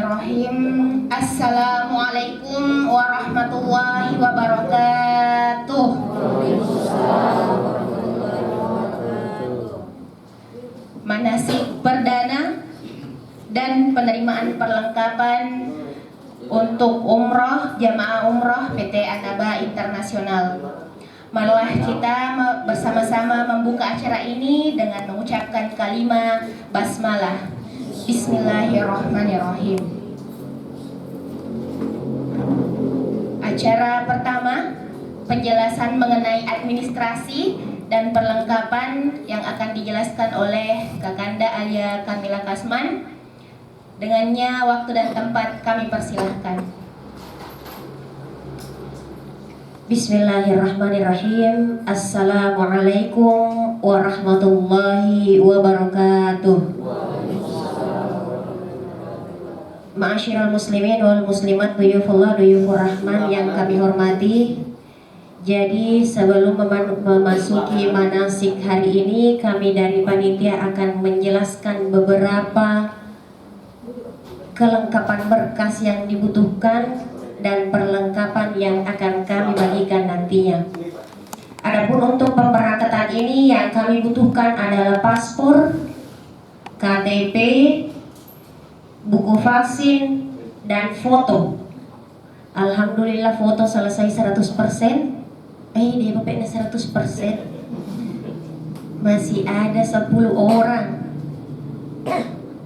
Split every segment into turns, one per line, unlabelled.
Bismillahirrahmanirrahim. Assalamualaikum warahmatullahi wabarakatuh. Manasik perdana dan penerimaan perlengkapan untuk umroh jamaah umroh PT Anaba Internasional. Marilah kita bersama-sama membuka acara ini dengan mengucapkan kalimat basmalah. Bismillahirrahmanirrahim. Acara pertama, penjelasan mengenai administrasi dan perlengkapan yang akan dijelaskan oleh Kakanda Alia Kamila Kasman. Dengannya waktu dan tempat kami persilahkan. Bismillahirrahmanirrahim. Assalamualaikum warahmatullahi wabarakatuh. Ma'asyiral muslimin wal muslimat, duyufullah, duyufur rahman yang kami hormati. Jadi sebelum memasuki manasik hari ini, kami dari panitia akan menjelaskan beberapa kelengkapan berkas yang dibutuhkan dan perlengkapan yang akan kami bagikan nantinya. Adapun untuk pemberangkatan ini yang kami butuhkan adalah paspor, KTP, buku vaksin, dan foto. Alhamdulillah foto selesai 100%. Dia bapaknya 100%. Masih ada 10 orang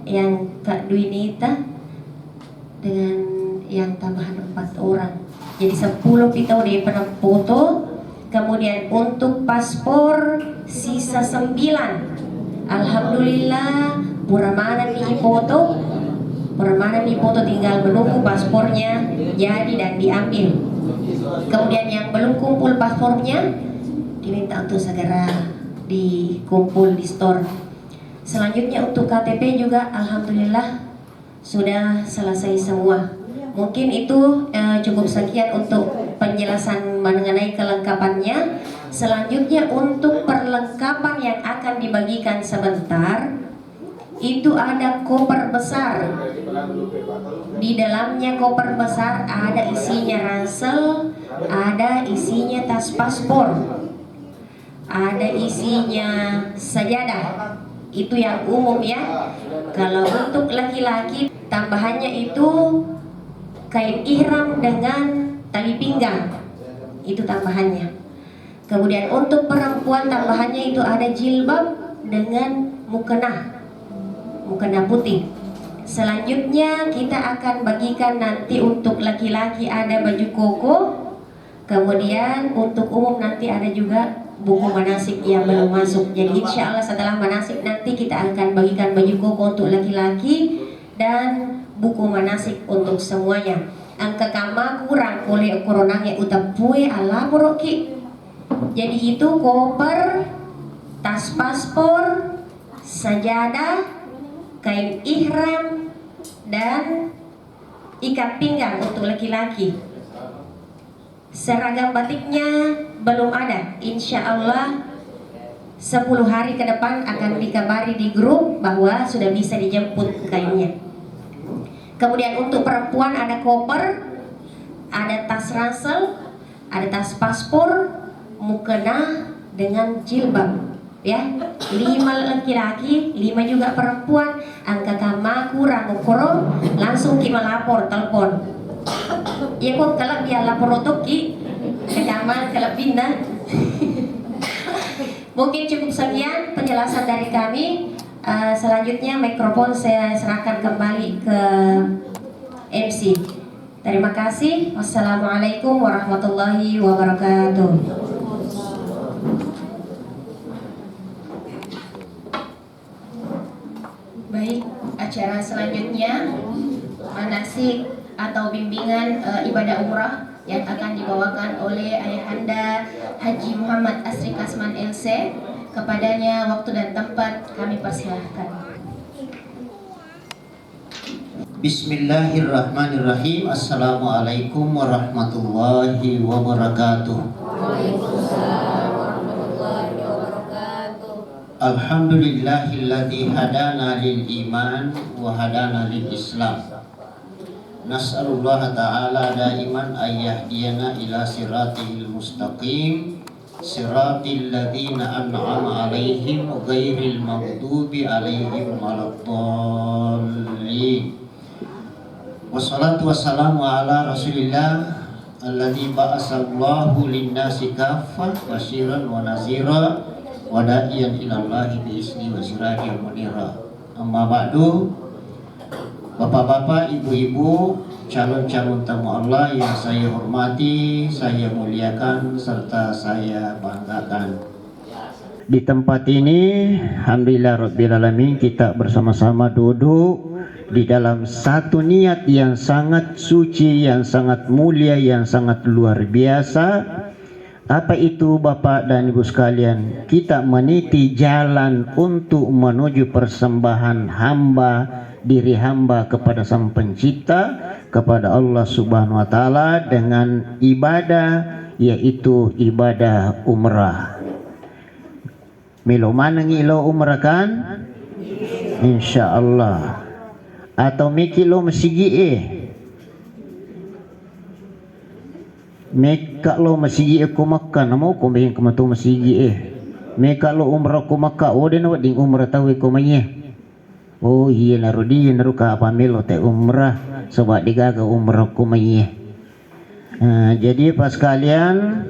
yang Kak Dwinita dengan yang tambahan 4 orang. Jadi 10 kita udah pernah foto. Kemudian untuk paspor sisa 9. Alhamdulillah Muramana nih foto. Muramana nih foto, tinggal menunggu paspornya jadi dan diambil. Kemudian yang belum kumpul paspornya diminta untuk segera dikumpul di store. Selanjutnya untuk KTP juga alhamdulillah sudah selesai semua. Mungkin itu cukup sekian untuk penjelasan mengenai kelengkapannya. Selanjutnya untuk perlengkapan yang akan dibagikan sebentar, itu ada koper besar. Di dalamnya koper besar ada isinya ransel, ada isinya tas paspor, ada isinya sajadah. Itu yang umum ya. Kalau untuk laki-laki tambahannya itu kain ihram dengan tali pinggang. Itu tambahannya. Kemudian untuk perempuan tambahannya itu ada jilbab dengan mukena putih. Selanjutnya kita akan bagikan nanti untuk laki-laki ada baju koko. Kemudian untuk umum nanti ada juga buku manasik yang belum masuk. Jadi insya Allah setelah manasik nanti kita akan bagikan baju koko untuk laki-laki dan buku manasik untuk semuanya. Angka kama kurang oleh koronanya utapue ala moroki. Jadi itu koper, tas paspor, sajadah, kain ihram, dan ikat pinggang untuk laki-laki. Seragam batiknya belum ada. Insya Allah 10 hari ke depan akan dikabari di grup bahwa sudah bisa dijemput kainnya. Kemudian untuk perempuan ada koper, ada tas ransel, ada tas paspor, mukena dengan jilbab. Ya, 5 laki-laki, 5 juga perempuan. Angka kama kurang ukoro, langsung kita lapor telepon. Ya kok kalau dia lapor untuk ki, kama kalau pindah. Mungkin cukup sekian penjelasan dari kami. Selanjutnya mikrofon saya serahkan kembali ke MC. Terima kasih. Wassalamualaikum warahmatullahi wabarakatuh. Baik, acara selanjutnya manasik atau bimbingan ibadah umrah yang akan dibawakan oleh Ayahanda Haji Muhammad Asri Kasman LC. Kepadanya waktu dan tempat kami persilahkan.
Bismillahirrahmanirrahim. Assalamualaikum warahmatullahi wabarakatuh.
Waalaikumsalam warahmatullahi wabarakatuh.
Alhamdulillahilladzi hadana lil iman wa hadana lil islam Nas'alullah ta'ala daiman ayyahdiyana ila siratil mustaqim siratil ladzina an'ama alaihim ghairil maghdubi alaihim waladdallin. Wassalatu wassalamu ala rasulillah alladzi ba'asallahu linnasi kaffah basyiran wa nazira wa da'iyan ilallahi bi'izni wa sirajan munira. Amma ba'du. Bapak-bapak, ibu-ibu, calon-calon tamu Allah yang saya hormati, saya muliakan, serta saya banggakan. Di tempat ini, alhamdulillah rabbil alamin, kita bersama-sama duduk di dalam satu niat yang sangat suci, yang sangat mulia, yang sangat luar biasa. Apa itu Bapak dan Ibu sekalian? Kita meniti jalan untuk menuju persembahan diri hamba kepada Sang Pencipta, kepada Allah Subhanahu wa taala dengan ibadah, yaitu ibadah umrah. Milo mana ngilo umrah kan? Insyaallah. Atau mikilo masigi Meka lo masigi ko Makkah namo ko bayin ko mato masigi Meka lo umrah ko Makkah o den wading umrah tawi ko maye. Oh iya narudi naru ka pamilo te umrah sebab digaga umrah ko maye. Jadi pas kalian,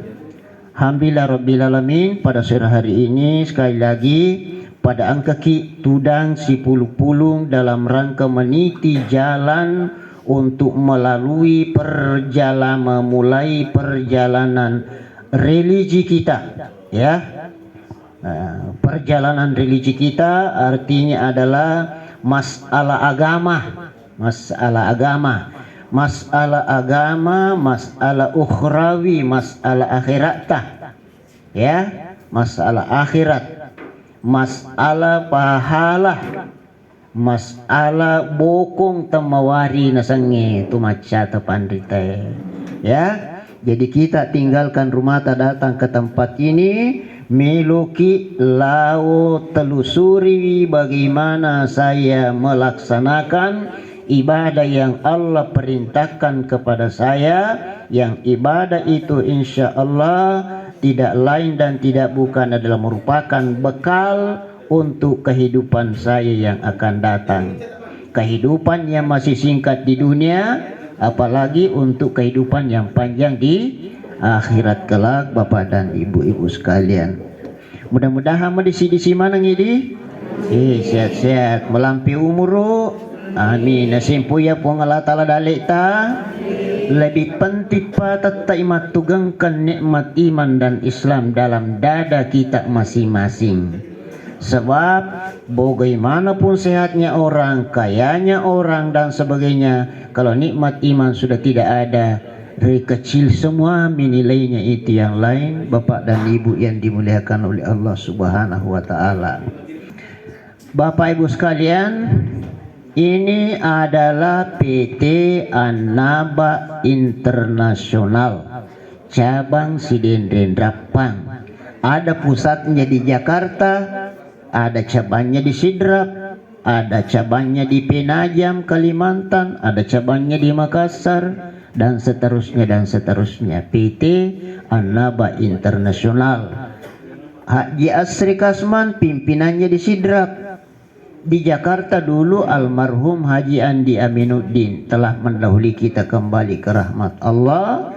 alhamdulillah rabbil alamin, pada sore hari ini sekali lagi pada angka tudang si pulung dalam rangka meniti jalan untuk memulai perjalanan religi kita, ya. Perjalanan religi kita artinya adalah masalah agama, masalah ukhrawi, masalah akhirat, ya, masalah akhirat, masalah pahala, masalah bokong tamawari nasange tumaca tapandita, ya. Jadi kita tinggalkan rumah datang ke tempat ini, meluki lau telusuri bagaimana saya melaksanakan ibadah yang Allah perintahkan kepada saya, yang ibadah itu insya Allah tidak lain dan tidak bukan adalah merupakan bekal untuk kehidupan saya yang akan datang. Kehidupan yang masih singkat di dunia, apalagi untuk kehidupan yang panjang di akhirat kelak, Bapak dan Ibu-ibu sekalian. Mudah-mudahan disi mana ngidi? Sehat-sehat melampi umur. Amin. Nasimpu ya po Allah Ta'ala dalik ta. Lebih penting pa tatai matugangkan nikmat iman dan Islam dalam dada kita masing-masing. Sebab bagaimanapun sehatnya orang, kayanya orang dan sebagainya, kalau nikmat iman sudah tidak ada, dari kecil semua menilainya itu yang lain. Bapak dan Ibu yang dimuliakan oleh Allah Subhanahu wa taala. Bapak Ibu sekalian, ini adalah PT Annaba Internasional cabang Sidendrapang. Ada pusatnya di Jakarta, ada cabangnya di Sidrap, ada cabangnya di Penajam Kalimantan, ada cabangnya di Makassar, dan seterusnya dan seterusnya. PT Annaba Internasional. Haji Asri Kasman pimpinannya di Sidrap. Di Jakarta dulu almarhum Haji Andi Aminuddin telah mendahului kita kembali ke rahmat Allah.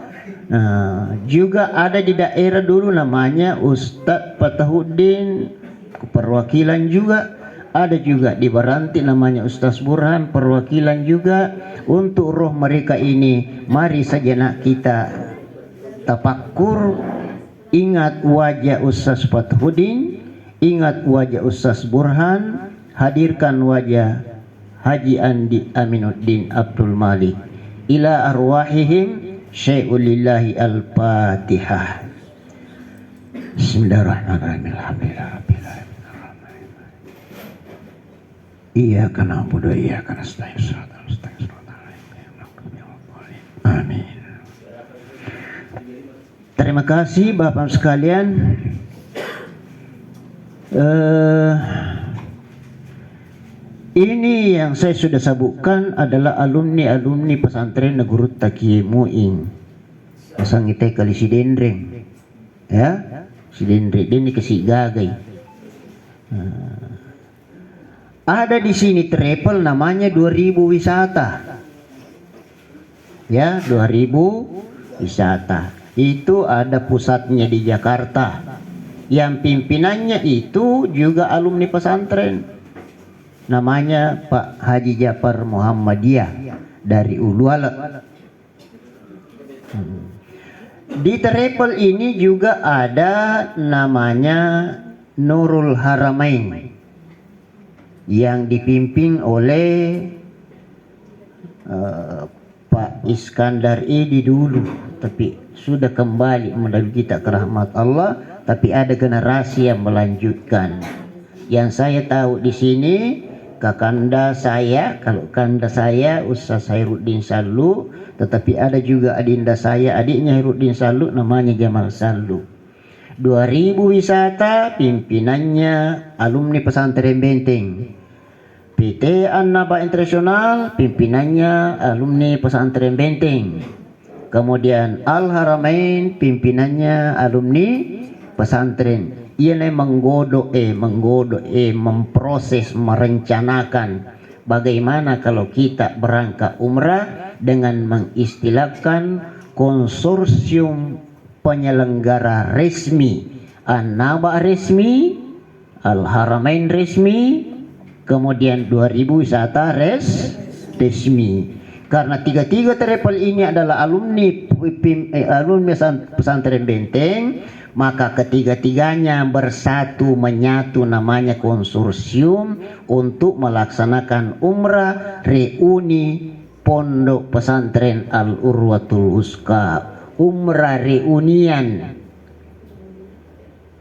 Juga ada di daerah dulu namanya Ustadz Fatahuddin, perwakilan juga. Ada juga di Baranti namanya Ustaz Burhan, perwakilan juga. Untuk roh mereka ini, mari sejenak kita tafakkur, ingat wajah Ustaz Fatahuddin, ingat wajah Ustaz Burhan, hadirkan wajah Haji Andi Aminuddin Abdul Malik. Ila arwahihim syai'ulillahi al-Fatihah. Bismillahirrahmanirrahim. Alhamdulillahirabbil Iyyaka na'budu wa iyyaka nasta'in. Amin. Terima kasih Bapak sekalian. Ini yang saya sudah sebutkan adalah alumni pesantren Negeri Takie Muing. Pasang kita kali si Dendreng. Ya, si Dendreng ini kasih gagai. Ada di sini travel namanya 2000 wisata. Ya, 2000 wisata. Itu ada pusatnya di Jakarta. Yang pimpinannya itu juga alumni pesantren. Namanya Pak Haji Jafar Muhammadiyah dari Uluwala. Di travel ini juga ada namanya Nurul Haramain yang dipimpin oleh Pak Iskandar Edi dulu, tapi sudah kembali melalui kita ke rahmat Allah, tapi ada generasi yang melanjutkan. Yang saya tahu di sini kakanda saya, kalau kanda saya Ustaz Khairuddin Salu, tetapi ada juga adinda saya, adiknya Khairuddin Salu, namanya Jamal Salu. 2000 wisata, pimpinannya alumni pesantren Benteng. PT An-Naba Internasional, pimpinannya alumni pesantren Benteng. Kemudian Al-Haramain, pimpinannya alumni pesantren. Ia menggodok, memproses, merencanakan bagaimana kalau kita berangkat umrah dengan mengistilahkan konsorsium penyelenggara resmi, An-Naba resmi, Al-Haramain resmi, kemudian 2000 wisata resmi. Karena tiga-tiga travel ini adalah alumni pesantren Benteng, maka ketiga-tiganya bersatu menyatu namanya konsorsium untuk melaksanakan umrah reuni Pondok Pesantren Al-Urwatul Wuska, umrah reunian.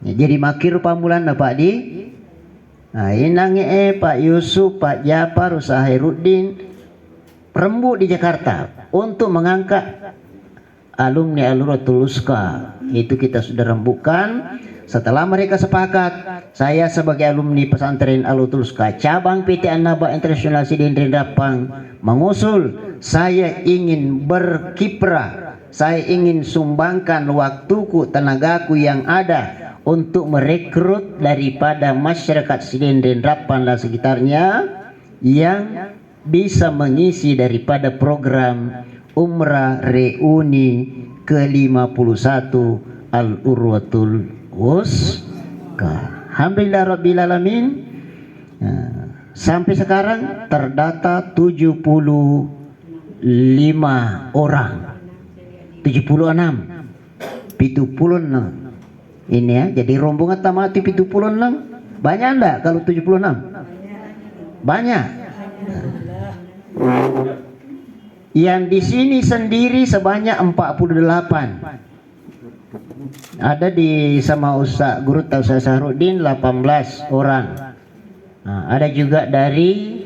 Jadi makir pamulan Pak Di. Nah, inange Pak Yusuf, Pak Jafar, Ustaz Khairuddin rembuk di Jakarta untuk mengangkat alumni Al-Urwatul Wuska. Itu kita sudah rembukan. Setelah mereka sepakat, saya sebagai alumni pesantren Al-Urwatul Wuska cabang PT An-Naba Internasional Sidendren Rapang mengusul, saya ingin berkiprah, saya ingin sumbangkan waktuku, tenagaku yang ada untuk merekrut daripada masyarakat Sidendren Rapang dan sekitarnya yang bisa mengisi daripada program umrah reuni ke-51 Al-Urwatul Wuska. Alhamdulillah Rabbil Alamin. Sampai sekarang terdata 75 orang, 76 ini ya. Jadi rombongan tamati 76. Banyak enggak kalau 76? Banyak. Yang di sini sendiri sebanyak 48. Ada di sama Ustaz Guru Ustaz Khairuddin 18 orang. Nah, ada juga dari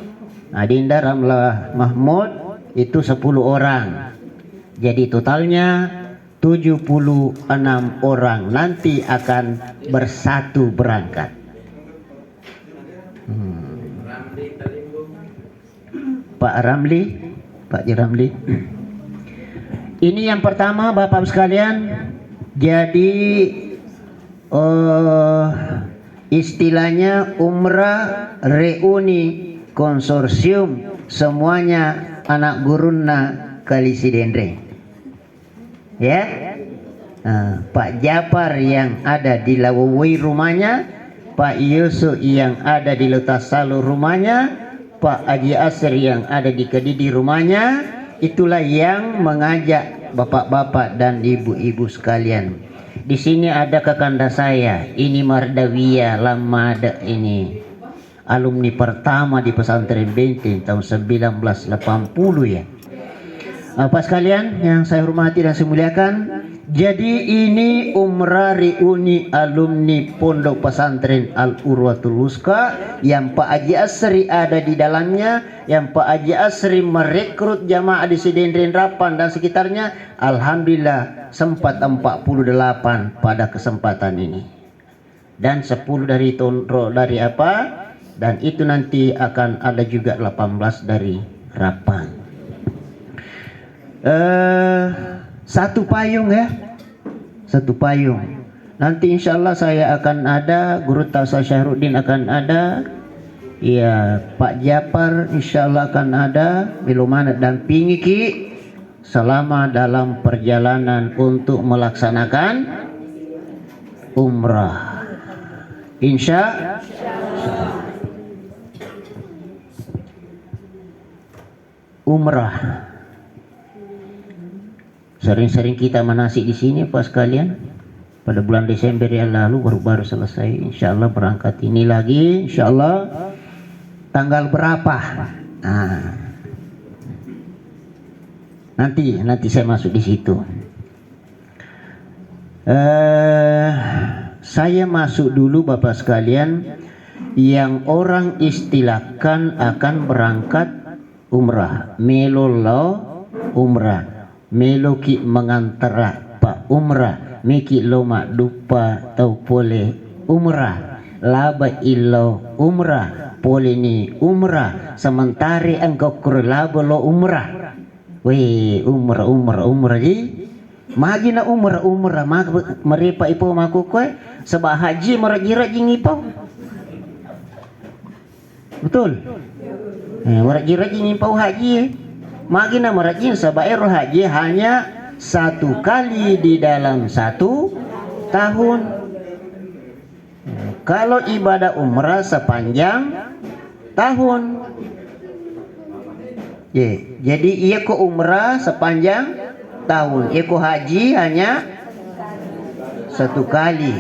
Adinda Ramlah Mahmud itu 10 orang. Jadi totalnya 76 orang nanti akan bersatu berangkat. Pak Ramli, Pak Ramli. Ini yang pertama Bapak sekalian. Jadi istilahnya umrah reuni konsorsium semuanya anak guruna kali Sidendreng. Ya. Pak Jafar yang ada di Lawoi rumahnya, Pak Yusuf yang ada di Lotasalu rumahnya, Pak Haji Asri yang ada di Kediri rumahnya, itulah yang mengajak bapak-bapak dan ibu-ibu sekalian. Di sini ada kakanda saya, ini Mardawiyah Lamada, ini alumni pertama di pesantren Benteng tahun 1980 ya. Bapak sekalian yang saya hormati dan saya muliakan, jadi ini umrah reuni alumni Pondok Pesantren Al-Urwatul Wuska yang Pak Haji Asri ada di dalamnya, yang Pak Haji Asri merekrut jamaah di Sidendren Rapang dan sekitarnya. Alhamdulillah sempat 48 pada kesempatan ini. Dan 10 dari dan itu nanti akan ada juga 18 dari Rapang. Satu payung ya, satu payung. Nanti insya Allah saya akan ada, Guru Tausa Syahruddin akan ada, ya Pak Japar insya Allah akan ada, bila mana dampingi Ki selama dalam perjalanan untuk melaksanakan umrah. Insya umrah. Sering-sering kita manasik di sini pas kalian. Pada bulan Desember yang lalu baru selesai. Insya Allah berangkat ini lagi. Insya Allah tanggal berapa? Nanti saya masuk di situ. Saya masuk dulu Bapak sekalian, yang orang istilahkan akan berangkat umrah, melolo umrah, meloki mengantara pak umrah, miki loma dupa tau pole umrah, laba ilo umrah, pole ni umrah, sementara engkau kurlaba lo umrah. Weh umrah ji. Magi na umrah merepa ipo maku koe sebab haji merajira-raji ngipau. Betul? Merajira-raji ngipau haji. Magi na merajin sebab haji hanya satu kali di dalam satu tahun. Kalau ibadah umrah sepanjang tahun. Jadi ia ke umrah sepanjang tahun, ia ke haji hanya satu kali.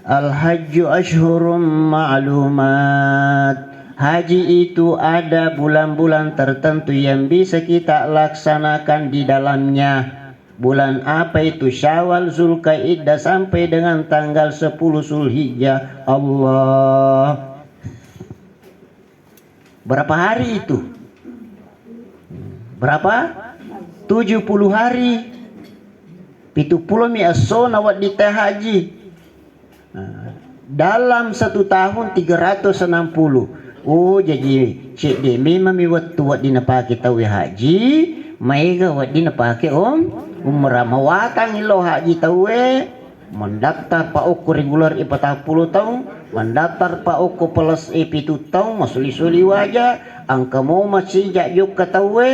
Al-hajju ashhurum ma'lumat. Haji itu ada bulan-bulan tertentu yang bisa kita laksanakan di dalamnya. Bulan apa itu? Syawal, Zulkaidah sampai dengan tanggal 10 Zulhijjah. Allah. Berapa hari itu? Berapa? 70 hari. 70 mi'asona wat di teh haji. Dalam satu tahun 360. Oh jadi cik de memang miwat tuat dinapake tahu haji, maiga wat dinapake umrah mawatang ilo haji tahu mendaftar pa oko regular 40 tahun, mendaftar pa oko plus 7 tahun, masuli-suli waja, angka mau masih jajuk ka tahu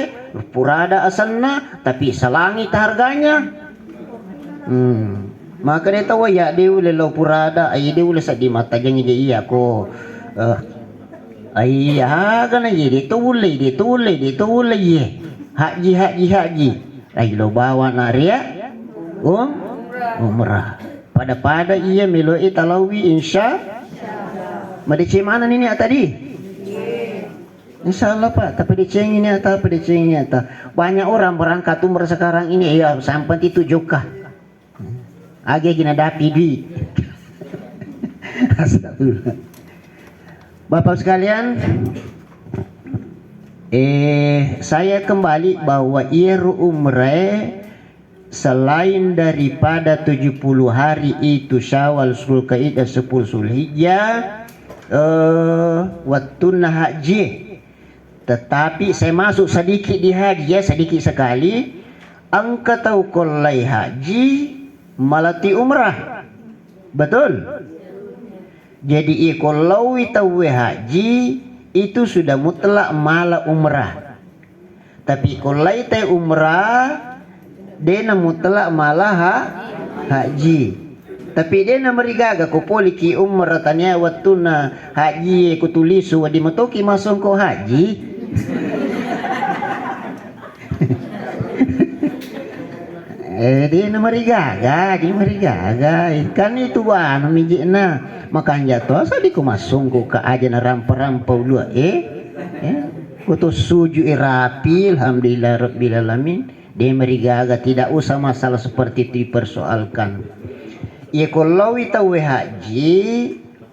purada asanna tapi salangit harganya. Maka dia tahu ya dia ule lau purada, ay dia ule sa di mata jangan dia iya ko. Ay haga na ye dia tule ye haji ay lo bawa na ria umrah pada iya melo talawi insya madece mana ini tadi insya Allah Pak, tapi diceng ini banyak orang berangkat umrah sekarang ini ya sampai itu juga age gina dapi di astagfirullah. Bapak sekalian, saya kembali bahwa umrah selain daripada 70 hari itu Syawal, Zulkaidah, 10 Zulhijjah, wattuna haji. Tetapi saya masuk sedikit di haji ya, sedikit sekali. Angka tahu kolai haji malati umrah. Betul? Jadi kalau tahu haji itu sudah mutlak mala umrah. Tapi kalau teh umrah dia mutlak malah haji. Tapi dia merigaga ko poliki umrah tanya watuna haji ko tulisu di matoki masong ko haji. Dia merigaga kan itu namijina makanya jatuh asa di kumasong ko ka aja na rampa-rampa ulu kuto suju rapi alhamdulillah rabbil alamin. Dia merigaga tidak usah masalah seperti itu dipersoalkan. Ya kalau tahu haji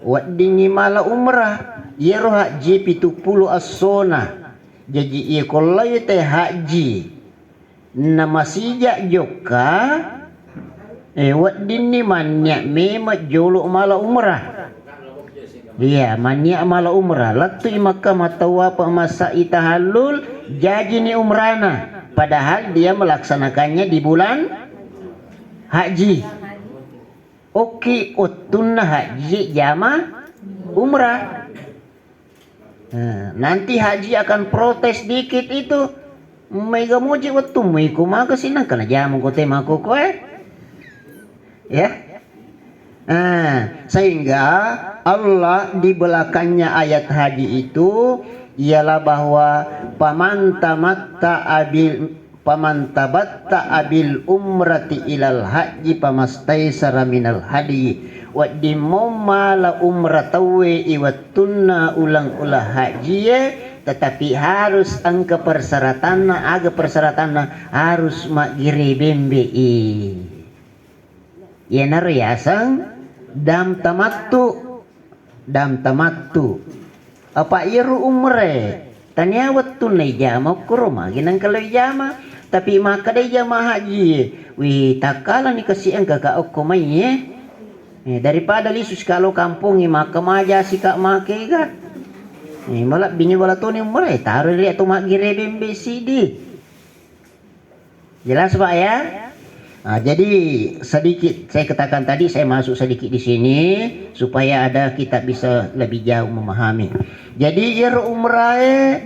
wadingi mala umrah ya roh haji 70 asona. Jadi ya kalau teh haji nama sijak joka wadini manyak mema jolok mala umrah Iya, mania mala umrah latu Makkah matawa masa itahallul jadi ni umrana. Padahal dia melaksanakannya di bulan haji. Oke, utunna haji jama umrah. Nah, nanti haji akan protes dikit itu. Mega muji waktu miku maka sinang kana jamu kote mako koe. Ya. Sehingga Allah di belakangnya ayat haji itu ialah bahwa pamantabatta abil umrati ilal haji pamastaisara minal hadi wa dimomala umratawe iwattunna ulang-ulah haji tetapi harus angka persyaratanna harus magiri bembi ya nariyasang dam tamattu apa iru umre tanya wattun jama kurma ginang kalau jama tapi maka dai jama haji wi takala ni kasi angka ka okomai daripada lisus kalau kampung maka maja si kak make ga malah bini wala to ni umre taruh dia tu mak gire bembe sidi jelas Pak ya. Jadi sedikit saya katakan tadi, saya masuk sedikit di sini supaya ada kita bisa lebih jauh memahami. Jadi umrah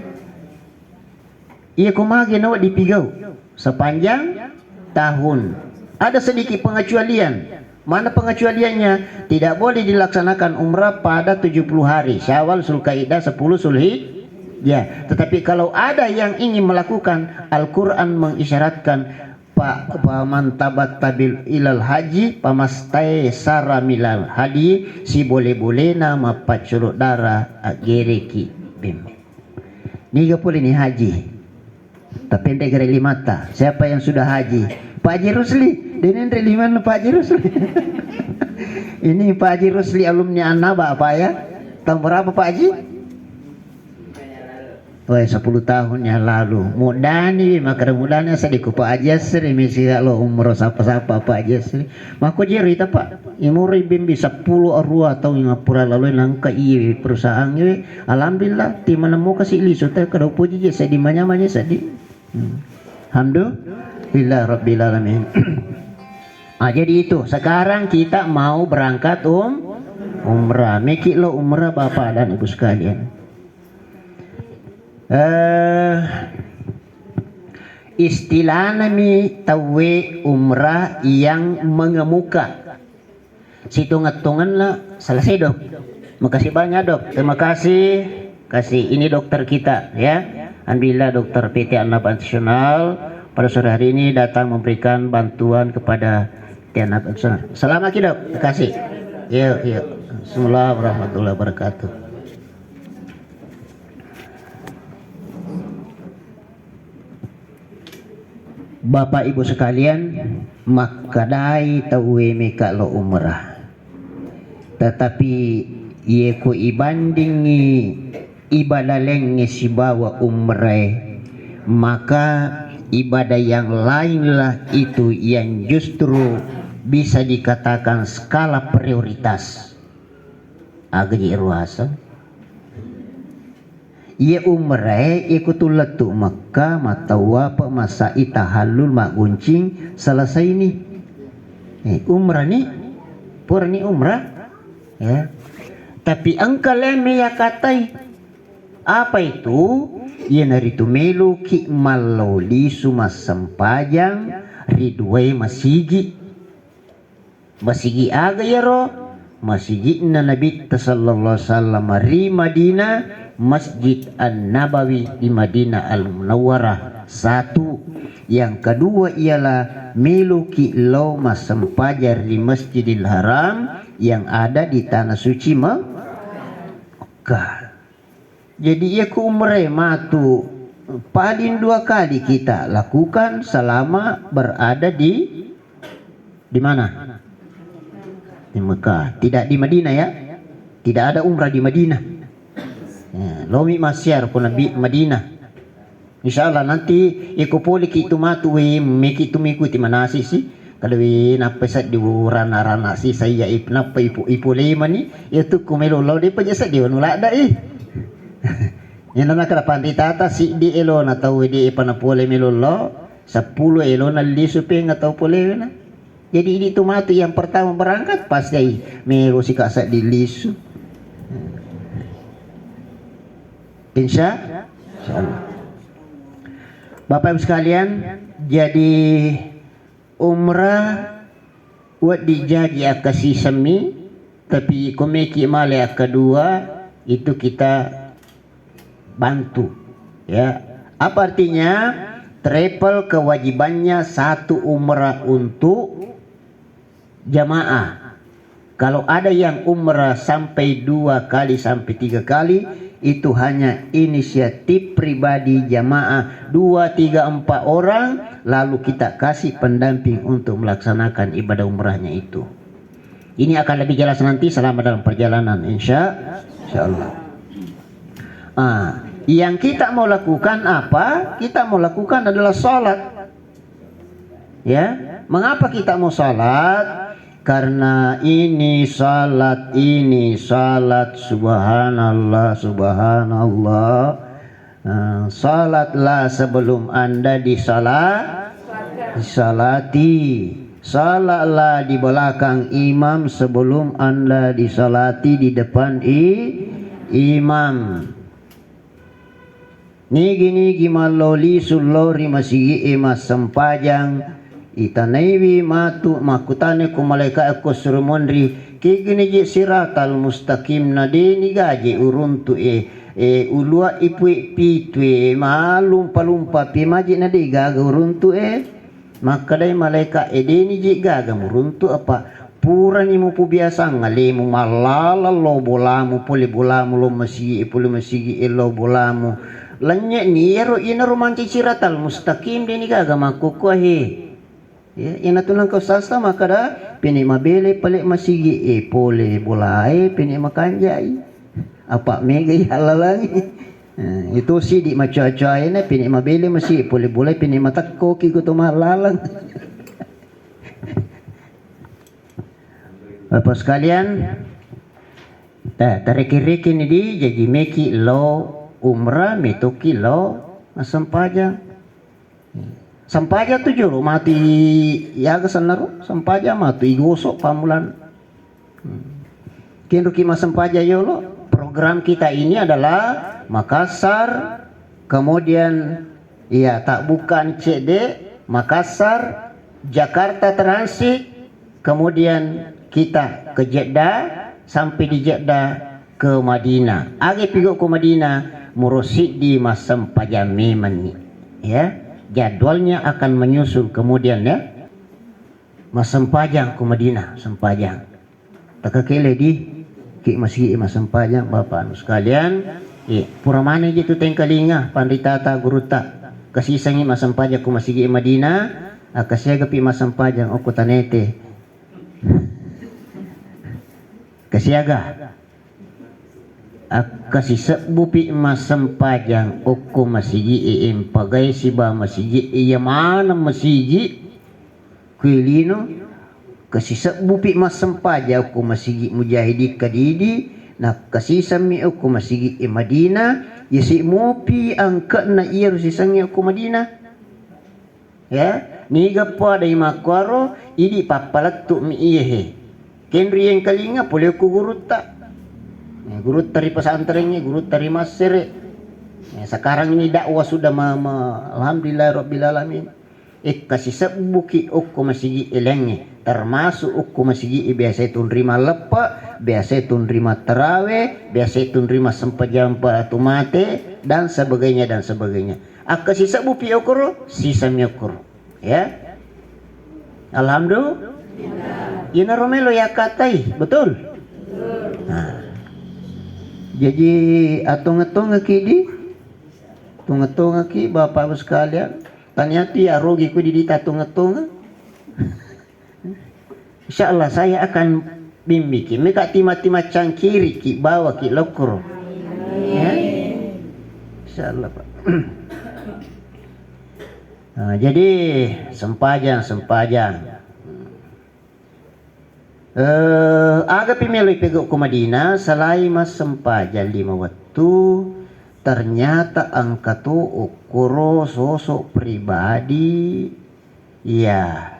kumagi nawa dipigau sepanjang tahun. Ada sedikit pengecualian. Mana pengecualiannya? Tidak boleh dilaksanakan umrah pada 70 hari. Syawal, Zulkaidah, 10 Zulhijjah. Tetapi kalau ada yang ingin melakukan, Al-Quran mengisyaratkan pamantabat tabil ilal haji pamastai sara milal hadi si boleh nama pacuruk darah agereki bim. Niga pula ni haji. Tapi ndek gere limata. Siapa yang sudah haji? Pak Haji Rusli. Denen liman Pak Haji Rusli. Ini Pak Haji Rusli alumni Annaba apa ya? Tahun berapa Pak Haji? 10 tahun yang lalu. Mudani maka mudani sadiku Pak Haji Asri misi kalau umroh sapa-sapa Pak Haji Asri. Mako jerita Pak. Imuri bimbi 10 arua atau 50 lalu nangka iya perusahaan ini. Alhamdulillah ti menemukan si liso teh kada puji je sedi manya-manya sedi. Alhamdulillah rabbil alamin. Jadi itu sekarang kita mau berangkat umrah. Meki lo umrah Bapak dan Ibu sekalian. Istilah nami tawe umrah yang mengemuka. Situ ngetungan lah selesai dok. Makasih banyak dok. Terima kasih. Ini dokter kita ya. Alhamdulillah dokter PT Annaba Nasional pada sore hari ini datang memberikan bantuan kepada Annaba Nasional. Selamat dok. Terima kasih. Yuk. Bismillahirrahmanirrahim warahmatullahi wabarakatuh. Bapak Ibu sekalian, makadai tawe meka lo umrah. Tetapi ye ku ibandingi ibadah lengi si bawa umrah, maka ibadah yang lainlah itu yang justru bisa dikatakan skala prioritas. Agaji irwasa. Ia umrah ikutulah tu Makkah matawa masa itahallul mak guncing selesai ni. Umrah ni purni umrah ya. Tapi angka leme ya katai apa itu? Ia naritu melu ki maloli sumas sempajang ridway masigi aga ya ro masigi na Nabi sallallahu alaihi wasallam ri Madinah Masjid An-Nabawi di Madinah Al-Munawwarah. Satu. Yang kedua ialah miluki loma sempajar di Masjidil Haram yang ada di tanah suci Mekah. Jadi ia ku umrah matu paling 2 kali kita lakukan selama berada di mana? Di Mekah, tidak di Madinah ya. Tidak ada umrah di Madinah. Lomi masyar pun Nabi Madinah. Insyaallah nanti ikupoli kitu matu we meki tu mikuti manasi si Kadawin apa sa di rana si saya ipna pa ipu lima ni itu kumelolo di pa sa di wala da Yan na nakarapan di tata si di elo na tahu di ipanapole melolo 10 elo na lisupe nga tahu pole na. Jadi ini tomato yang pertama berangkat pasti mero si kasa di lisu. Insyaallah. Bapak Ibu sekalian, jadi umrah buat dijadi akasi semi, tapi komeki male kedua itu kita bantu, ya. Apa artinya? Travel kewajibannya 1 umrah untuk jamaah. Kalau ada yang umrah sampai 2 kali sampai 3 kali, itu hanya inisiatif pribadi jamaah 2, 3, 4 orang, lalu kita kasih pendamping untuk melaksanakan ibadah umrahnya itu. Ini akan lebih jelas nanti selama dalam perjalanan insyaallah. Yang kita mau lakukan apa? Kita mau lakukan adalah sholat. Ya, mengapa kita mau sholat? Karena ini salat subhanallah subhanallah. Salatlah sebelum Anda disalati. Salatlah di belakang imam sebelum Anda disalati di depan imam. Nigi maloli sulori masigi emas sempajang itanaiwi matu makutane ku malaika aku surumondri kigini je siratal mustaqim nadeni gaje uruntu ulua ipu pitwe malumpa pi maji nade gaga uruntu maka dai malaika edeni je gaga muruntu apa purani mu pu biasa ngalemu malala lo bolamu puli bolamu lo masigi elo bolamu lanya ni yaro ina romanci siratal mustaqim deni gaga makuku ya ina tulang kau sasta maka da pini mabele pale masigi pole bolai pini makanjai apa mega halalangi itu si di maca-maca ina pini mabele masih pole bolai pini matakko ki kutu malalang. Bapak sekalian, tarik-riki ni di jadi meki lo umrah metoki lo sampaja tu juru mati ya kesenar sampaja mati igosok pamulan kian ruki sampaja yolo. Program kita ini adalah Makassar, kemudian ya tak bukan CD Makassar, Jakarta transit, kemudian kita ke Jeddah, sampai di Jeddah ke Madinah. Agi pigo ke Madinah murosid di masam pajami ya, jadwalnya akan menyusul kemudian ya masam pajang ke Madinah sempajang takakele di ki masih masam pajang bapak anu sekalian puramane gitu tengkalinga panditata guruta kasisangi masam pajang ku masih Madinah akasya gapi masam pajang okutanete kasiaga kasi sebupi masam pajang oko masigi pagai siba masigi iya mana masigi kuilino kasi sebupi masam pajang oko masigi mujahidi kadidi na kasi sami oko masigi Madinah yasi mopi angka na iya rusisangi oko Madinah ya niga pa dai makwaro idi papalat tu mi iye kenri yang kalinga pole ku guruta guru dari pesantrennya, guru dari Mesir. Sekarang ini dakwah sudah alhamdulillah rabbil alamin. Kasih sebuki ukku masigi elengnya, termasuk ukku masigi biasa itu nerima lepa, biasa itu nerima terawih, biasa itu nerima sempajampa tumate dan sebagainya. Kasih sebuki ukur, sisa ukur. Ya. Alhamdulillah. Ina Romelo ya katai, betul? Nah. Jadi atong-atong ki bapak ibu sekalian tanya ti arogi ku di tatong-atong insyaallah saya akan bimbiki meka tima-tima cangkiri ki bawa ki lokro ya insyaallah Pak. Nah, jadi sempajang Aga pimilih pego ke Madinah salai mas sempajan 5 waktu. Ternyata angka tu ukuro sosok pribadi ya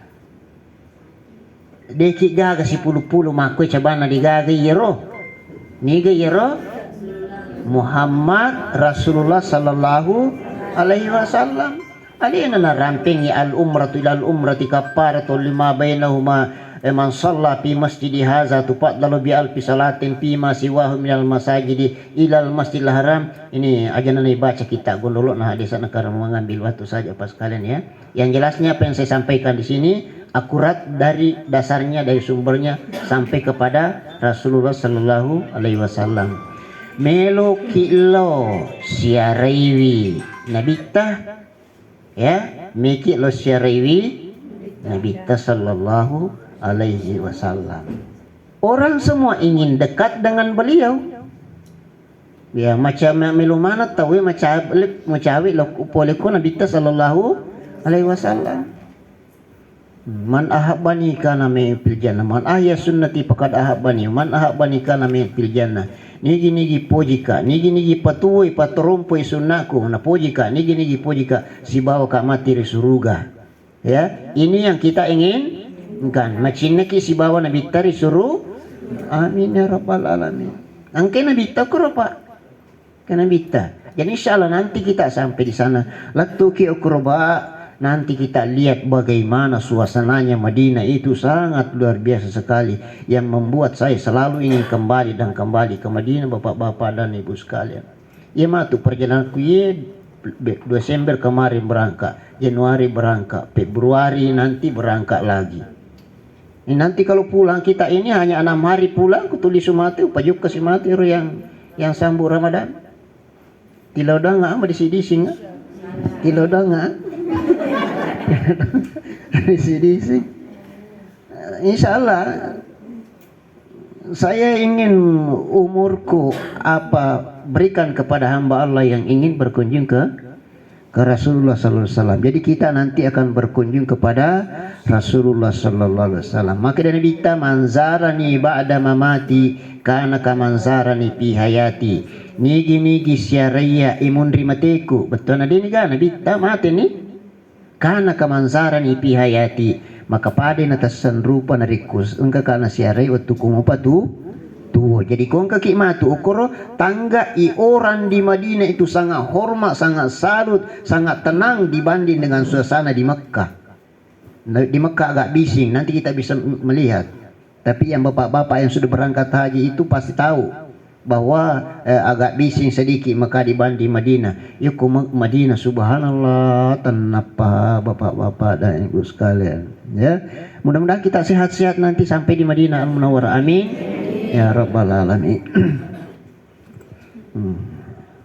deki gaga si pulu-pulu makoi cabana digaga yero niga yero Muhammad Rasulullah sallallahu alaihi wasallam alina na ramping ya al umratu ila al umrati kafaratu lima bainahuma man shalla fi masjidi hadza tufaddalu bi alfi salatin fi ma siwahu minal masajidi ilal masjidil haram. Ini aja nanti baca kita dulu nah hadis karena mengambil waktu saja pas kalian ya. Yang jelasnya apa yang saya sampaikan di sini akurat dari dasarnya dari sumbernya sampai kepada Rasulullah sallallahu alaihi wasallam. Melo kilo siaraiwi nabita ya miki lo siaraiwi nabita sallallahu alaihi wasallam. Orang semua ingin dekat dengan beliau. Ya macam melu mana tahu macam lo poleku Nabi sallallahu alaihi wasallam. Man ahabbani kana min fil jannah man ahya sunnati faqad ahabbani man ahabbani kana min fil jannah. Nigi pojika nigi patuoi patrompoi sunnahku na pojika nigi pojika si bawa ka mati di surga. Ya, ini yang kita ingin kan macam ki si bawa Nabi tari suruh amin ya rabbal alamin. Angke Nabi takro pak kena bita. Jadi insyaallah nanti kita sampai di sana. Laktu ki ukroba nanti kita lihat bagaimana suasananya Madinah itu sangat luar biasa sekali yang membuat saya selalu ingin kembali ke Madinah bapak-bapak dan ibu sekalian. Ya matu perjalananku ye Desember kemarin berangkat, Januari berangkat, Februari nanti berangkat lagi. Ini nanti kalau pulang kita ini hanya 6 hari pulang kutulis sumati upajuk ke simati yang sambut Ramadan. Tilau danga ama disi-dising. Tilau danga. Disi-dising. Insyaallah saya ingin umurku berikan kepada hamba Allah yang ingin berkunjung ke Rasulullah sallallahu alaihi wasallam. Jadi kita nanti akan berkunjung kepada Rasulullah sallallahu alaihi wasallam. Maka dari kita manzarani ba'da mamati kana kamanzarani fi hayati. Nigi syaraya imun rimateku. Betul nadi ni kan kita mati ni. Kana kamanzarani fi hayati. Maka pada natasan rupa narikus engka kana syaraya waktu kumapa tu tuh. Jadi kong kaki matu ukuro tangga orang di Madinah itu sangat hormat, sangat salut, sangat tenang dibanding dengan suasana di Mekah. Di Mekah agak bising, nanti kita bisa melihat. Tapi yang bapak-bapak yang sudah berangkat haji itu pasti tahu bahwa agak bising sedikit Mekah dibanding Madinah. Yuk Madinah subhanallah tenapa bapak-bapak dan ibu sekalian. Ya, mudah-mudahan kita sehat-sehat nanti sampai di Madinah Al-Munawwarah. Amin. Ya Rabbal Alamin.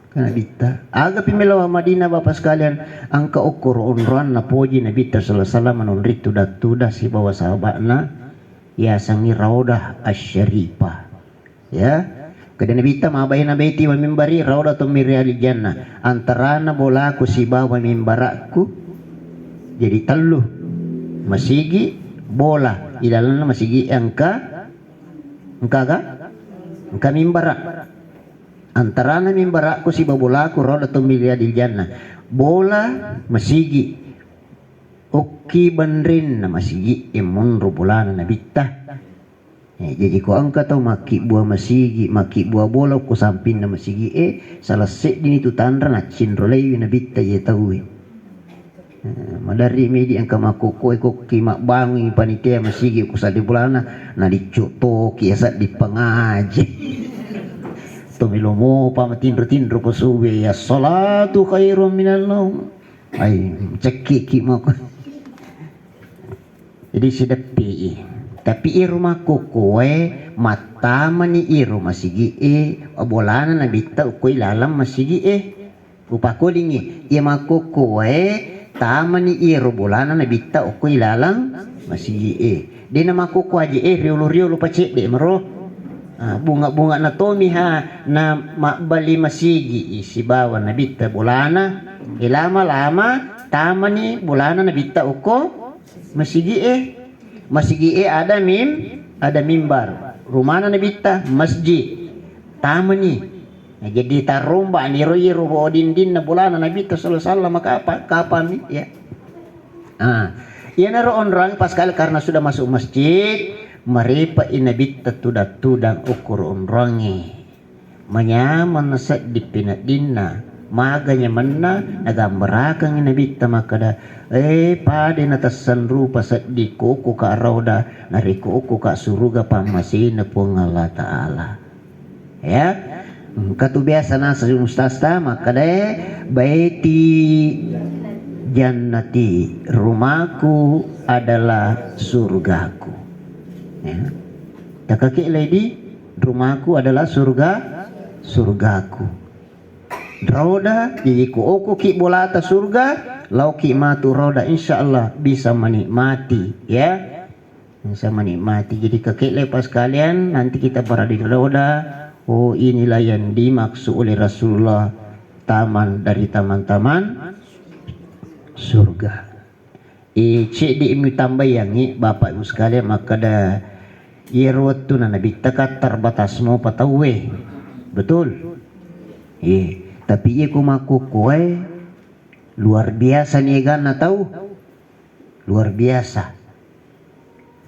Kana bita aga pimilawa Madinah bapak sekalian angka ukur unran na poji Nabi sallallahu alaihi wasallam nunrit tudah si bawa sahabatna ya sangi raudah asyarifah ya kada Nabi ta mabayna baiti wal mimbari raudatun min riyadil jannah antarana bolaku si bawa mimbaraku jadi telluh masigi bola ilalana masigi angka mimbara antarana mimbara ku si babulaku rodatun miliadil jannah bola masigi oki bandrin na masigi imun rubulana na bitta jadi ko angka tau maki buah masigi maki buah bola ku sampin na masigi salah se din itu tandra na cinrolewi na bitta ye tahu madari medi angka makuko ki mak bangi panitia masigi ku sa di bulana na dicuto kiasa di pengaji tumilomo pa matindro-tindro ko suwe ya salatu khairum minan naum ay cekki mo jadi sedepi tapi rumah kowe mata mani rumah masigi bolana na bitta ko ilalam masigi upako lingi iya makokoe tama ni bulana na bitta o koy lalang masigi di na makukuha riulo pacik di maro bunga-bunga na tomi ha na mabali masigi si bawa na bitta bulana lama-lama tama ni bulana na bitta o ko masigi ada ada mimbar. Rumah Nabi ta masjid. Tamani. Nah, jadi tarumba ni royi rubo din na bulana Nabi ta sallallahu alaihi wasallam maka apa? Kapan ni ya? Ia naro orang pas kali karena sudah masuk masjid, mereka Nabi ta tudang ukur onrangi. Manyaman sa di pinadinna. Maganya mana nagambarakan Nabi ta makada pada natasan rupa sa di kuku ka rauda nariku uku ka suruga pamasin pong Allah Ta'ala. Ya, katu biasa na sa mustasta makada baiti jannati, rumahku adalah surgaku. Ya, takaki lady, rumahku adalah surgaku. Roda jiku oku ki bolata surga lau ki matu roda insyaallah bisa menikmati ya, bisa menikmati. Jadi kakek lepas kalian nanti kita berada di roda. Oh, inilah yang dimaksud oleh Rasulullah, taman dari taman-taman surga. Cik di ilmu tambah yang ni bapak ibu sekalian maka dah yerwat tu nabi tekat terbatas mau patawe betul. Tapi ia kumaku kue luar biasa nih kan tahu luar biasa.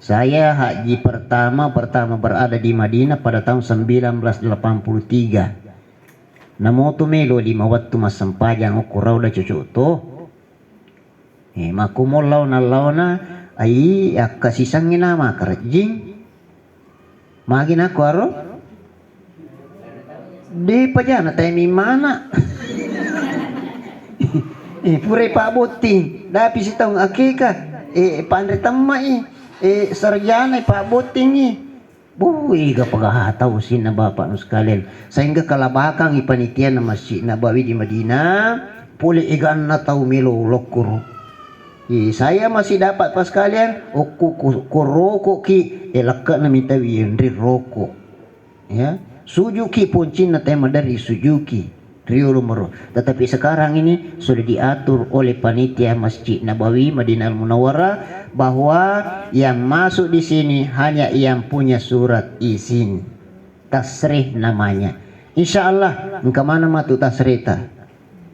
Saya haji pertama berada di Madinah pada tahun 1983. Namo tu melo di mawat tu masampajang ukurau dah cucu tu. Maku mo launa ai kasih sangin nama kerjing. Magin aku aro di pajana tayo mana pure pa boting dapi si taong akika pandre tamma sarjana pa boting buwi ka pagahataw sina bapak no sekalian sehingga kalabakang ipanitian na masjid Nabawi di Madinah puli igan na tau milo lokuro. Saya masih dapat pas kalian kuroko ki elaka na mitawi yundri roko ya. Suzuki pun Cina tema dari Suzuki Rio Lumero. Tetapi sekarang ini sudah diatur oleh panitia Masjid Nabawi Madinah Munawwarah bahwa yang masuk di sini hanya yang punya surat izin tasrih namanya. Insyaallah engkau mana matu tasrita.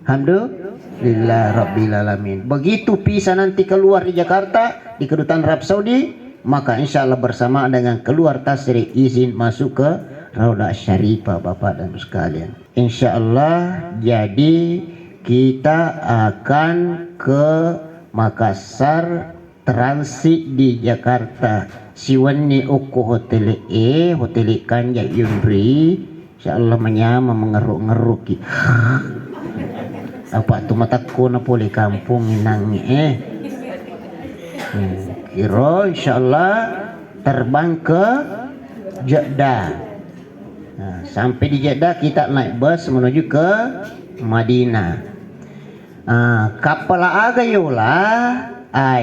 Alhamdulillah Rabbil Alamin. Begitu bisa nanti keluar di Jakarta di kedutaan Arab Saudi, maka insyaallah bersamaan dengan keluar tasrih izin masuk ke Raudah Syarifah Bapak dan Ibu sekalian. Insyaallah jadi kita akan ke Makassar transit di Jakarta. Siwani uku hotel hotel Kanja Yundri. Insyaallah menyama mengeruk-ngeruk ki. Apa tu mataku na puli kampung inang kira insyaallah terbang ke Jeddah. Nah, sampai di Jeddah kita naik bus menuju ke Madinah. Kapal aga yola.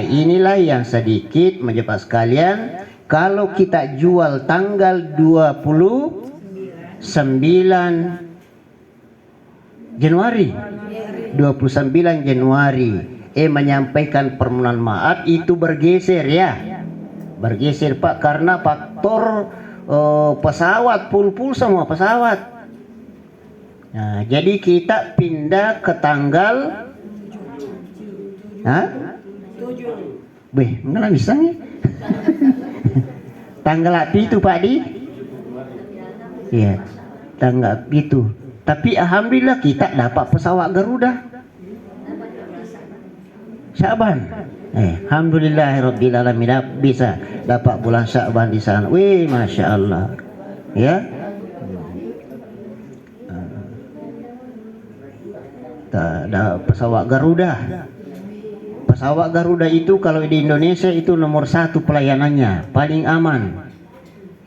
Inilah yang sedikit menjawab sekalian. Kalau kita jual tanggal 29 Januari 29 Januari menyampaikan permohonan maaf itu bergeser ya. Bergeser Pak karena faktor pesawat pul semua pesawat. Nah, jadi kita pindah ke tanggal mana bisa nih? Tanggal apa itu Pak Di? Iya, tanggal itu. Tapi alhamdulillah kita dapat pesawat Garuda. Syaban. Alhamdulillahirabbil alamin bisa dapat bulan Syaban di sana. Wih, Masya Allah. Ya. Ada pesawat Garuda. Pesawat Garuda itu kalau di Indonesia itu nomor 1 pelayanannya, paling aman.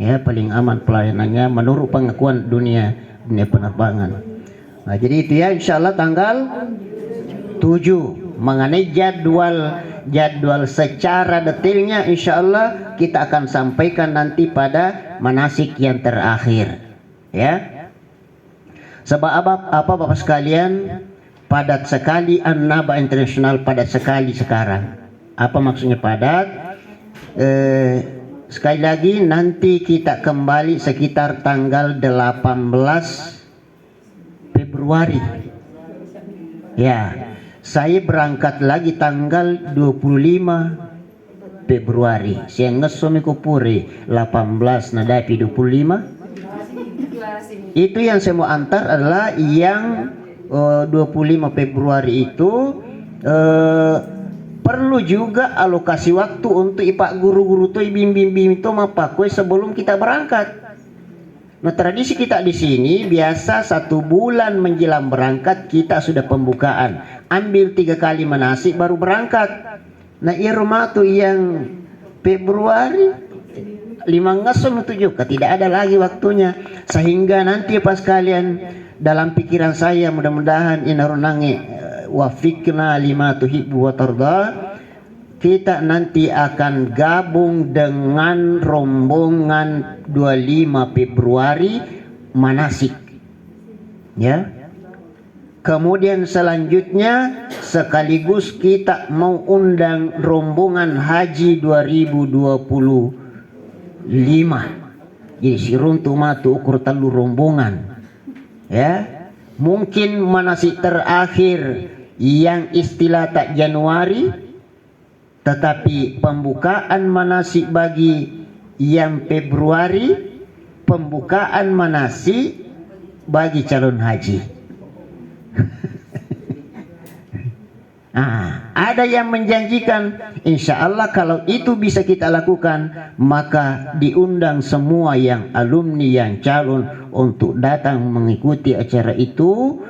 Ya, paling aman pelayanannya menurut pengakuan dunia penerbangan. Nah, jadi itu ya insyaallah tanggal 7 mengenai jadwal secara detailnya insyaallah kita akan sampaikan nanti pada manasik yang terakhir ya. Sebab apa Bapak sekalian, padat sekali An-Naba Internasional, padat sekali sekarang. Apa maksudnya padat? sekali lagi nanti kita kembali sekitar tanggal 18 Februari. Ya, saya berangkat lagi tanggal 25 Februari. Saya ngesomi kupuri 18 nadapi 25. Itu yang saya mau antar adalah yang 25 Februari itu perlu juga alokasi waktu untuk ipak guru-guru tuh bim-bim itu mapakwe sebelum kita berangkat. Nah, tradisi kita di sini biasa 1 bulan menjelang berangkat kita sudah pembukaan, ambil 3 kali manasik baru berangkat. Nah, rumah tuh yang Februari 5 ngesum itu juga tidak ada lagi waktunya, sehingga nanti pas kalian dalam pikiran saya mudah-mudahan inarunangi wafikna lima tuhibbu wa tarda, kita nanti akan gabung dengan rombongan 25 Februari manasik, ya. Kemudian selanjutnya sekaligus kita mau undang rombongan haji 2025. Jadi si runtu matu ukur telu rombongan, ya. Mungkin manasik terakhir yang istilah tak Januari, tetapi pembukaan manasik bagi yang Februari, pembukaan manasik bagi calon haji. Ada yang menjanjikan insya Allah kalau itu bisa kita lakukan, maka diundang semua yang alumni yang calon untuk datang mengikuti acara itu.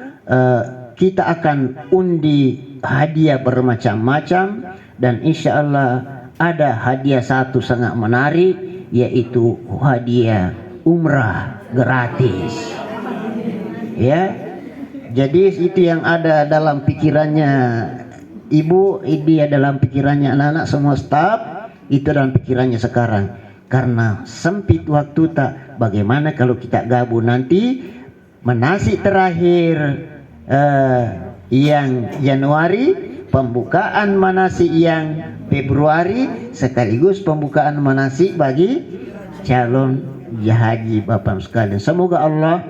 Kita akan undi hadiah bermacam-macam, dan insya Allah ada hadiah satu sangat menarik, yaitu hadiah umrah gratis, ya. Jadi itu yang ada dalam pikirannya ibu, dia dalam pikirannya anak-anak semua staf, itu dalam pikirannya sekarang. Karena sempit waktu tak, bagaimana kalau kita gabung nanti manasik terakhir yang Januari, pembukaan manasik yang Februari, sekaligus pembukaan manasik bagi calon haji Bapak sekalian. Semoga Allah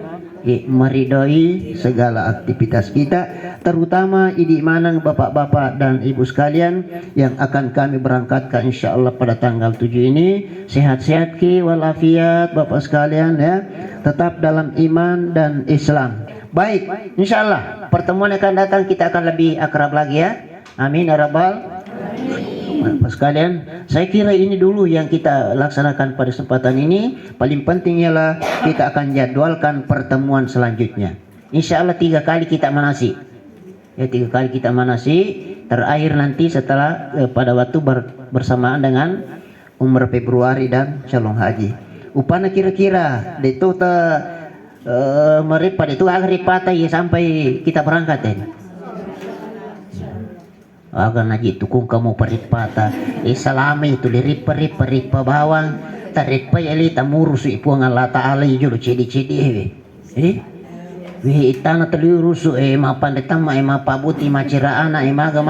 meridhoi segala aktivitas kita, terutama idi manang bapak-bapak dan ibu sekalian yang akan kami berangkatkan insyaallah pada tanggal 7 ini. Sehat-sehat ki walafiat bapak sekalian, ya, tetap dalam iman dan Islam. Baik, insyaallah pertemuan akan datang kita akan lebih akrab lagi, ya. Amin ya rabbal. Bapak sekalian, saya kira ini dulu yang kita laksanakan pada kesempatan ini. Paling penting ialah kita akan jadwalkan pertemuan selanjutnya. Insya Allah 3 kali kita manasik, ya, 3 kali kita manasik. Terakhir nanti setelah pada waktu bersamaan dengan umrah Februari dan calon haji. Upana kira-kira itu meripat itu agar ripata ya sampai kita berangkat, ya. Agar naji tukung kamu peripata salami itu ripa bawang taripa yali tamurus ipuang Allah Ta'ala juru cedi-cedi itana telirusu mapan detama mapabuti macira anak maga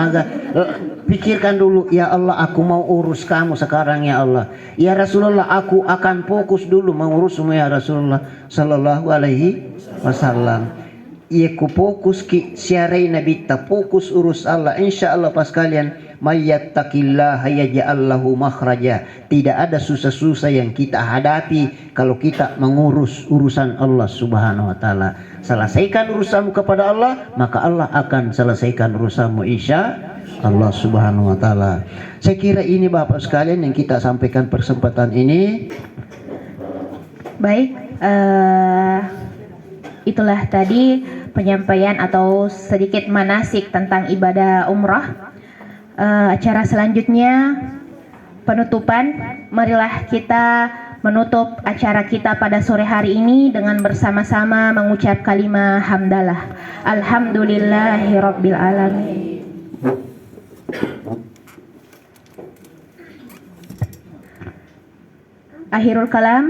pikirkan dulu, ya Allah aku mau urus kamu sekarang, ya Allah. Ya Rasulullah aku akan fokus dulu mengurusmu, ya Rasulullah sallallahu alaihi wasallam. Ia ku fokus ki siarai nabi ta fokus urus Allah. Insya Allah pas kalian mayyattaqillaha yaj'al lahu makhraja. Tidak ada susah-susah yang kita hadapi kalau kita mengurus urusan Allah Subhanahu wa taala. Selesaikan urusanmu kepada Allah, maka Allah akan selesaikan urusanmu insya Allah Subhanahu wa taala. Saya kira ini Bapak sekalian yang kita sampaikan kesempatan ini.
Baik, itulah tadi penyampaian atau sedikit manasik tentang ibadah umrah. Acara selanjutnya penutupan. Marilah kita menutup acara kita pada sore hari ini dengan bersama-sama mengucap kalimah hamdalah. Alhamdulillahirabbil alamin. Akhirul kalam.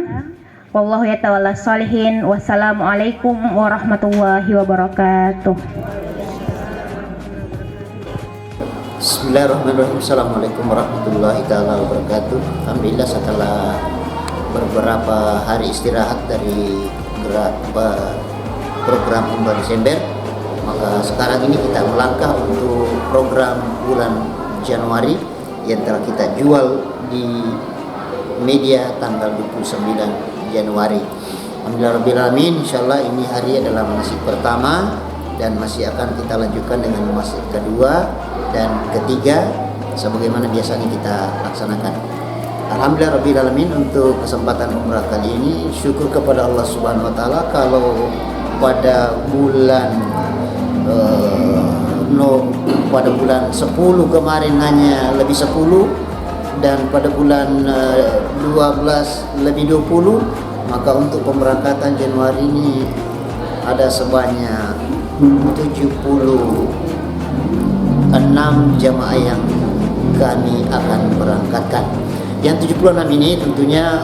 Wallahu yatawalla sholihin. Wassalamualaikum warahmatullahi wabarakatuh.
Bismillahirrahmanirrahim. Assalamualaikum warahmatullahi taala wabarakatuh. Alhamdulillah setelah beberapa hari istirahat dari program Umrah Desember, maka sekarang ini kita melangkah untuk program bulan Januari yang telah kita jual di media tanggal 29 Januari. Alhamdulillahirrahmanirrahim. Insyaallah ini hari adalah manasik pertama dan masih akan kita lanjutkan dengan manasik kedua dan ketiga sebagaimana biasanya kita laksanakan. Alhamdulillahirrahmanirrahim. Untuk kesempatan umrah kali ini syukur kepada Allah Subhanahu wa taala. Kalau pada bulan pada bulan 10 kemarin hanya lebih 10 dan pada bulan 12 lebih 20, maka untuk pemberangkatan Januari ini ada sebanyak 76 jamaah yang kami akan berangkatkan. Yang 76 ini tentunya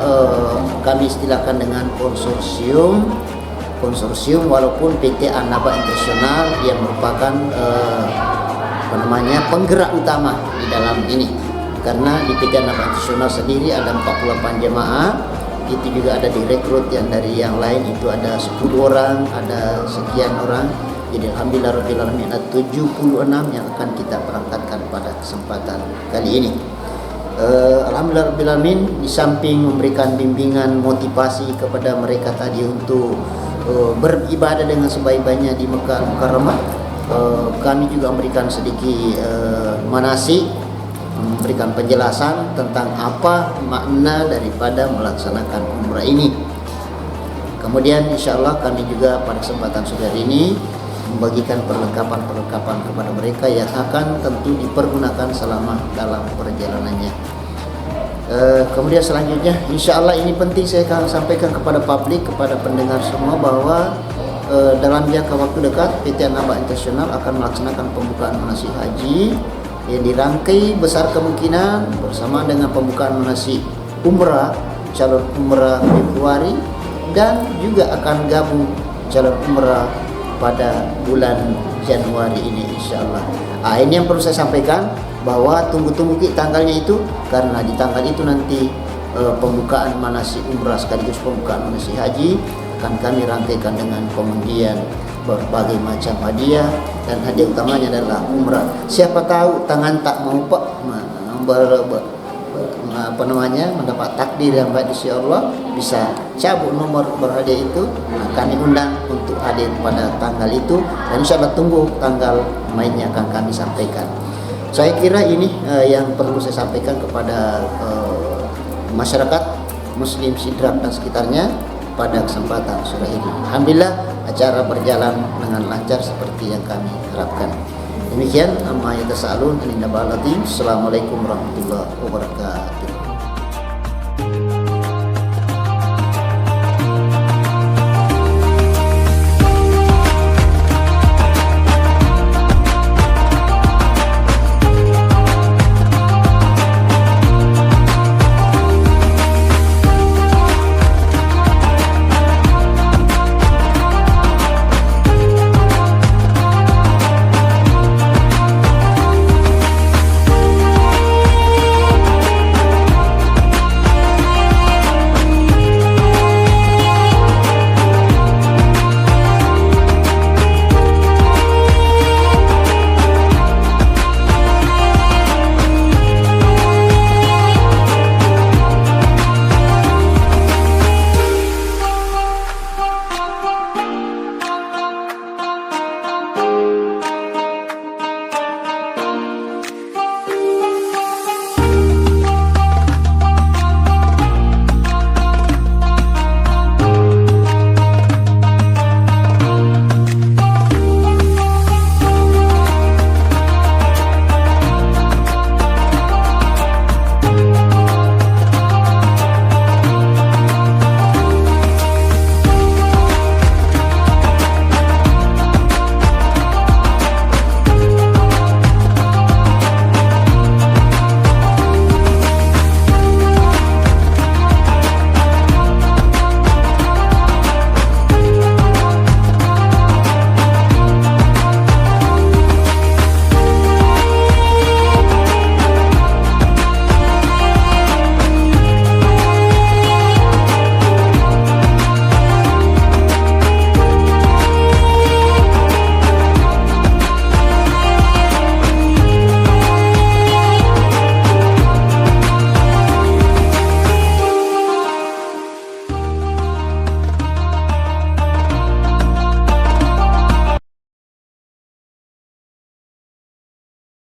kami istilahkan dengan konsorsium walaupun PT Annaba Internasional yang merupakan penggerak utama di dalam ini. Karena di PT Annaba Internasional sendiri ada 48 jamaah, itu juga ada direkrut yang dari yang lain itu ada 10 orang, ada sekian orang. Jadi alhamdulillahirrahmanirrahim ada 76 yang akan kita berangkatkan pada kesempatan kali ini. Alhamdulillahirrahmanirrahim, di samping memberikan bimbingan motivasi kepada mereka tadi untuk beribadah dengan sebaik-baiknya di Mekah Al-Mukarramah, kami juga memberikan sedikit manasik, memberikan penjelasan tentang apa makna daripada melaksanakan umrah ini. Kemudian insyaallah kami juga pada kesempatan sore ini membagikan perlengkapan kepada mereka yang akan tentu dipergunakan selama dalam perjalanannya. Kemudian selanjutnya insyaallah ini penting saya akan sampaikan kepada publik, kepada pendengar semua bahwa dalam jangka waktu dekat PT Annaba Internasional akan melaksanakan pembukaan manasik haji yang dirangkai besar kemungkinan bersama dengan pembukaan manasik umrah, calon umrah Februari, dan juga akan gabung calon umrah pada bulan Januari ini insyaallah. Ini yang perlu saya sampaikan, bahwa tunggu-tunggu tanggalnya itu, karena di tanggal itu nanti pembukaan manasik umrah sekaligus pembukaan manasik haji akan kami rangkaikan dengan pengundian berbagai macam hadiah, dan hadiah utamanya adalah umrah. Siapa tahu tangan tak mau mendapat takdir yang baik insya Allah bisa cabut nomor berhadiah itu. Kami undang untuk hadir pada tanggal itu, dan insya Allah tunggu tanggal mainnya akan kami sampaikan. Saya kira ini yang perlu saya sampaikan kepada masyarakat Muslim Sidrap dan sekitarnya pada kesempatan sore ini. Alhamdulillah acara berjalan dengan lancar seperti yang kami harapkan. Demikian amma yatasaalun anin naba'al azim. Assalamualaikum warahmatullahi wabarakatuh.